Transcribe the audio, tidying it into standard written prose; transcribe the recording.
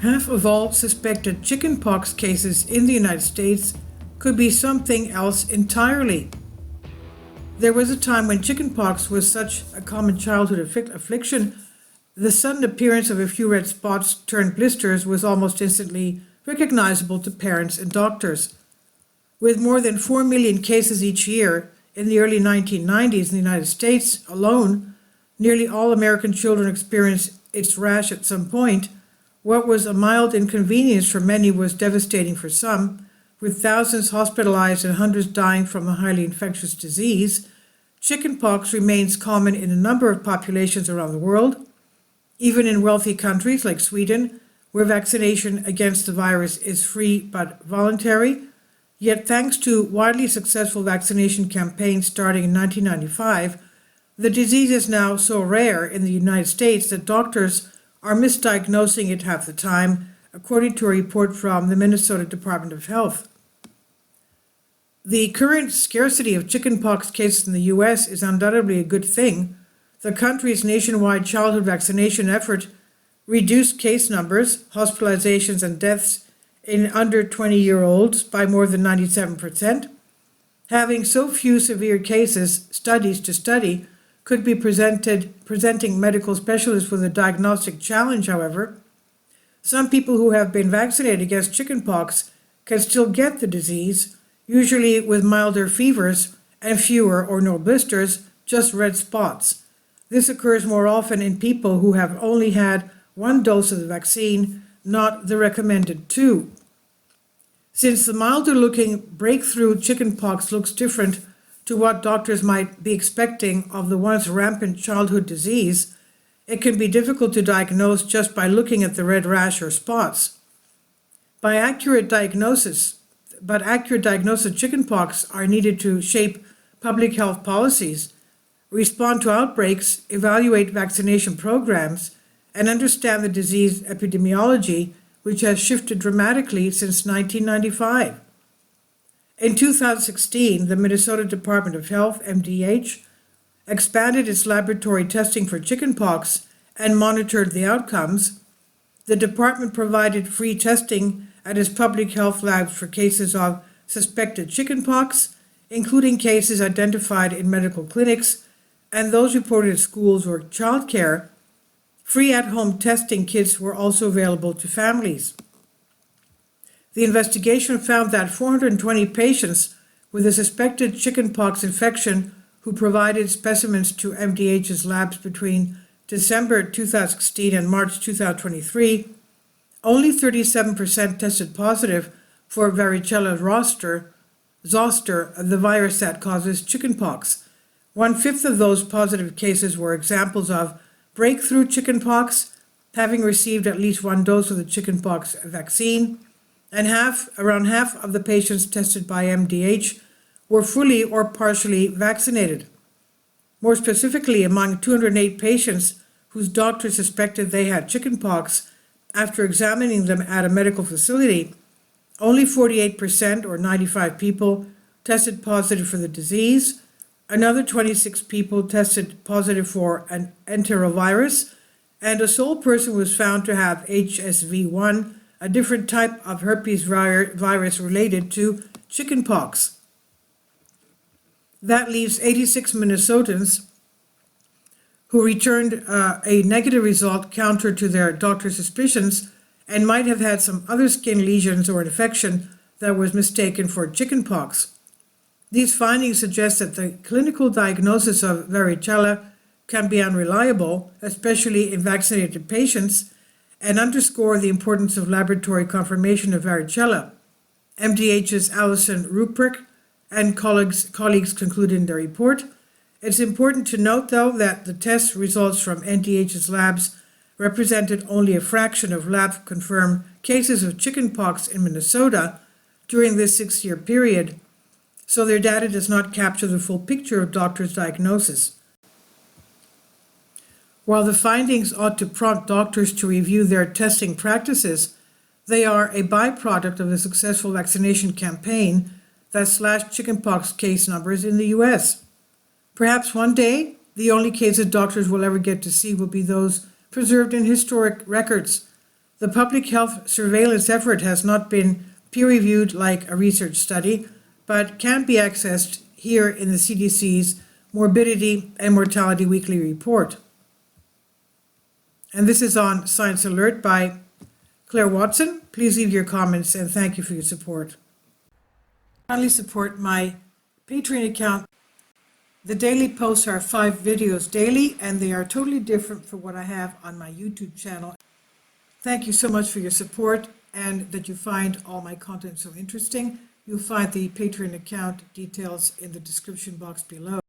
Half of all suspected chickenpox cases in the United States could be something else entirely. There was a time when chickenpox was such a common childhood affliction, the sudden appearance of a few red spots turned blisters was almost instantly recognizable to parents and doctors. With more than 4 million cases each year in the early 1990s in the United States alone, nearly all American children experienced its rash at some point. What was a mild inconvenience for many was devastating for some, with thousands hospitalized and hundreds dying from a highly infectious disease. Chickenpox remains common in a number of populations around the world, even in wealthy countries like Sweden, where vaccination against the virus is free but voluntary. Yet thanks to widely successful vaccination campaigns starting in 1995, the disease is now so rare in the United States that doctors are misdiagnosing it half the time, according to a report from the Minnesota Department of Health. The current scarcity of chickenpox cases in the U.S. is undoubtedly a good thing. The country's nationwide childhood vaccination effort reduced case numbers, hospitalizations, and deaths in under 20-year-olds by more than 97%. Having so few severe cases, studies to study, could be presenting medical specialists with a diagnostic challenge, however. Some people who have been vaccinated against chickenpox can still get the disease, usually with milder fevers and fewer or no blisters, just red spots. This occurs more often in people who have only had one dose of the vaccine, not the recommended two. Since the milder looking breakthrough chickenpox looks different to what doctors might be expecting of the once rampant childhood disease, it can be difficult to diagnose just by looking at the red rash or spots. Accurate diagnosis of chickenpox are needed to shape public health policies, respond to outbreaks, evaluate vaccination programs, and understand the disease epidemiology, which has shifted dramatically since 1995. In 2016, the Minnesota Department of Health, MDH, expanded its laboratory testing for chickenpox and monitored the outcomes. The department provided free testing at its public health labs for cases of suspected chickenpox, including cases identified in medical clinics and those reported at schools or childcare. Free at-home testing kits were also available to families. The investigation found that 420 patients with a suspected chickenpox infection who provided specimens to MDH's labs between December 2016 and March 2023, only 37% tested positive for varicella zoster, the virus that causes chickenpox. 1/5 of those positive cases were examples of breakthrough chickenpox, having received at least one dose of the chickenpox vaccine, and around half of the patients tested by MDH were fully or partially vaccinated. More specifically, among 208 patients whose doctors suspected they had chickenpox after examining them at a medical facility, only 48% or 95 people tested positive for the disease. Another 26 people tested positive for an enterovirus, and a sole person was found to have HSV1, a different type of herpes virus related to chickenpox. That leaves 86 Minnesotans who returned a negative result counter to their doctor's suspicions and might have had some other skin lesions or infection that was mistaken for chickenpox. These findings suggest that the clinical diagnosis of varicella can be unreliable, especially in vaccinated patients, and underscore the importance of laboratory confirmation of varicella. MDH's Alison Ruprecht and colleagues conclude in their report. It's important to note, though, that the test results from MDH's labs represented only a fraction of lab-confirmed cases of chickenpox in Minnesota during this 6-year period, so their data does not capture the full picture of doctors' diagnosis. While the findings ought to prompt doctors to review their testing practices, they are a byproduct of the successful vaccination campaign that slashed chickenpox case numbers in the U.S. Perhaps one day, the only cases doctors will ever get to see will be those preserved in historic records. The public health surveillance effort has not been peer-reviewed like a research study, but can be accessed here in the CDC's Morbidity and Mortality Weekly Report. And this is on Science Alert by Claire Watson. Please leave your comments and thank you for your support. Kindly support my Patreon account. The daily posts are 5 videos daily, and they are totally different from what I have on my YouTube channel. Thank you so much for your support and that you find all my content so interesting. You'll find the Patreon account details in the description box below.